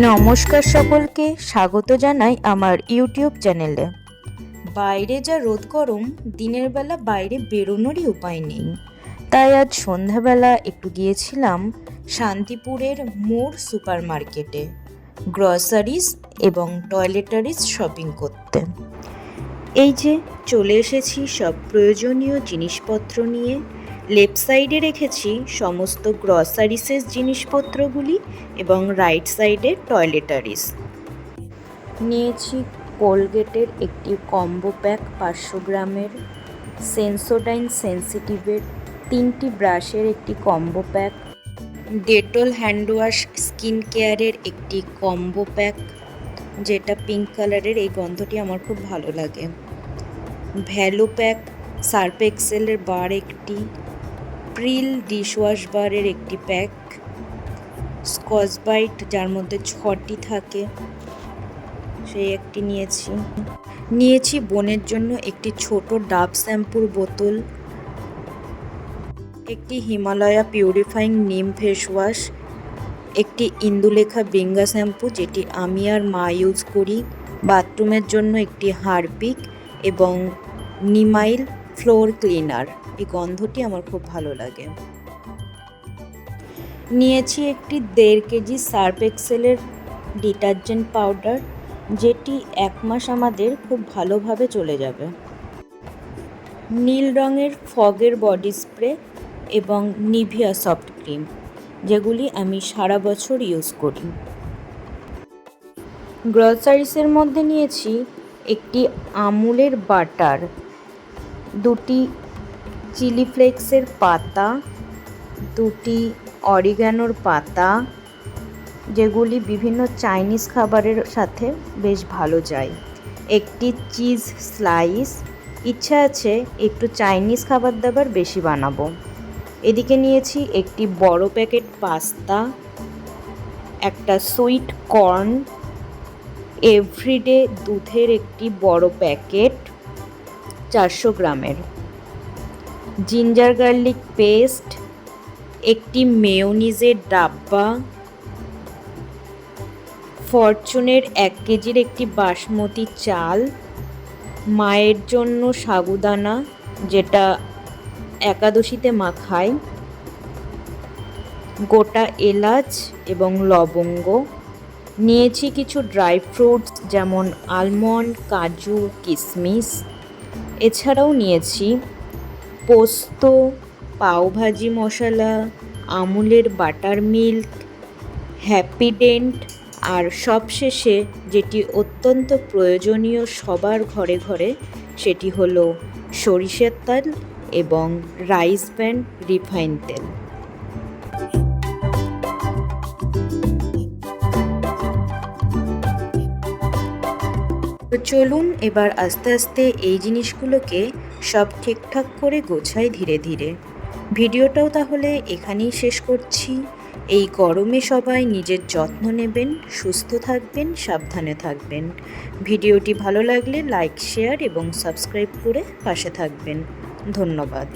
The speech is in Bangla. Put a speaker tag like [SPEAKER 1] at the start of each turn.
[SPEAKER 1] নমস্কার সকলকে, স্বাগত জানাই আমার ইউটিউব চ্যানেলে। বাইরে যা রোদ গরম, দিনের বেলা বাইরে বেরোনোরই উপায় নেই। তাই আজ সন্ধ্যাবেলা একটু গিয়েছিলাম শান্তিপুরের মোড় সুপার মার্কেটে গ্রসারিজ এবং টয়লেটারিজ শপিং করতে। এই যে চলে এসেছি সব প্রয়োজনীয় জিনিসপত্র নিয়ে। লেফট সাইডে রেখেছি সমস্ত গ্রসারিসের জিনিসপত্রগুলি এবং রাইট সাইডে টয়লেটারিস। নিয়েছি কোলগেটের একটি কম্বো প্যাক 500 গ্রামের, সেন্সোডাইন সেন্সিটিভের 3টি ব্রাশের একটি combo pack, Dettol handwash skin কেয়ারের একটি কম্বো প্যাক, যেটা পিঙ্ক কালারের, এই গন্ধটি আমার খুব ভালো লাগে, ভ্যালো প্যাক, সার্ফ এক্সেলের বার একটি, প্রিল ডিশওয়াশ বারের একটি প্যাক, স্কচ বাইট যার মধ্যে 6টি থাকে সেই একটি নিয়েছি বোনের জন্য একটি ছোট ডাব শ্যাম্পুর বোতল, একটি হিমালয়া পিউরিফাইং নিম ফেস ওয়াশ, একটি ইন্দুলেখা বৃঙ্গা শ্যাম্পু যেটি আমি আর মা ইউজ করি, বাথরুমের জন্য একটি হারপিক এবং নিমাইল ফ্লোর ক্লিনার, এই গন্ধটি আমার খুব ভালো লাগে। নিয়েছি একটি 1.5 কেজি সার্ফ এক্সেলের ডিটারজেন্ট পাউডার, যেটি 1 মাস আমাদের খুব ভালোভাবে চলে যাবে, নীল রঙের ফগের বডি স্প্রে এবং নিভিয়া সফট ক্রিম, যেগুলি আমি সারা বছর ইউজ করি। গ্রসারিসের মধ্যে নিয়েছি একটি আমুলের বাটার, 2টি চিলি ফ্লেক্সের পাতা, 2টি অরিগ্যানোর পাতা, যেগুলি বিভিন্ন চাইনিজ খাবারের সাথে বেশ ভালো যায়, একটি চিজ স্লাইস, ইচ্ছা আছে একটু চাইনিজ খাবার দাবার বেশি বানাবো। এদিকে নিয়েছি একটি বড় প্যাকেট পাস্তা, একটা সুইট কর্ন, এভরিডে দুধের একটি বড় প্যাকেট 400 গ্রামের, জিঞ্জার গার্লিক পেস্ট, একটি মেয়োনিজের ডাব্বা, ফরচুনের 1 কেজির একটি বাসমতি চাল, মায়ের জন্য সাবুদানা যেটা একাদশীতে মা খায়, গোটা এলাচ এবং লবঙ্গ, নিয়েছি কিছু ড্রাই ফ্রুটস যেমন আলমন্ড, কাজু, কিশমিশ, এছাড়াও নিয়েছি পোস্ত, পাওভাজি মশলা, আমুলের বাটার মিল্ক, হ্যাপিডেন্ট, আর সবশেষে যেটি অত্যন্ত প্রয়োজনীয় সবার ঘরে ঘরে, সেটি হলো সরিষার তেল এবং রাইস ব্র্যান রিফাইন তেল। তো চলুন এবার আস্তে আস্তে এই জিনিসগুলোকে সব ঠিকঠাক করে গোছাই ধীরে ধীরে। ভিডিওটাও তাহলে এখানেই শেষ করছি। এই গরমে সবাই নিজের যত্ন নেবেন, সুস্থ থাকবেন, সাবধানে থাকবেন। ভিডিওটি ভালো লাগলে লাইক, শেয়ার এবং সাবস্ক্রাইব করে পাশে থাকবেন। ধন্যবাদ।